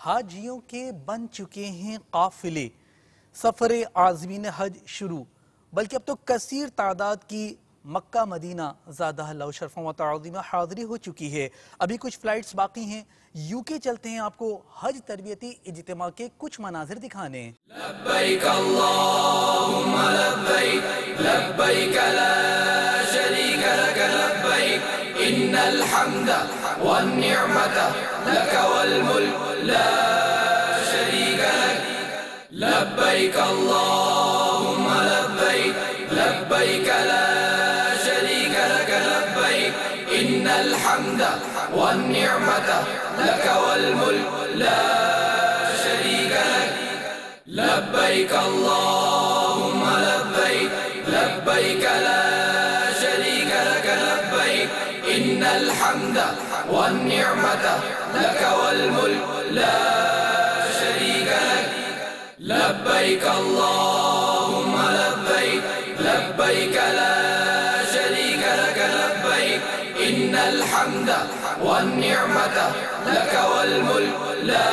हाजियों के बन चुके हैं काफिले। सफर आज़मीन हज शुरू, बल्कि अब तो कसीर तादाद की मक्का मदीना ज़ादा अल्लाह शरफ़ों व तआज़ीम हाज़िरी हो चुकी है। अभी कुछ फ़्लाइट्स बाकी हैं। यूके चलते हैं आपको हज तरबियती इज्तिमा के कुछ मनाजिर दिखाने। लब्बैक अल्लाहुम्मा लब्बैक, लब्बैक ला शरीक लक लब्बैक, इन्नल हम्दा वन निअमता लक वल मुल्क ला शरीक लक। लब्बैक अल्लाहुम्मा लब्बैक, लब्बैक ला शरीक लक लब्बैक, इन्नल हम्दा वन निअमता लक वल मुल्क ला शरीक लक। लब्बैक अल्लाहुम्मा लब्बैक, लब्बैक ला शरीक लक लब्बैक, इन्नल हम्दा वन निअमता लक वल मुल्क ला शरीक लक। लब्बैक अल्लाहुम्मा लब्बैक, लब्बैक ला शरीक लक लब्बैक, इन्नल हम्दा वन निअमता लक वल मुल्क ला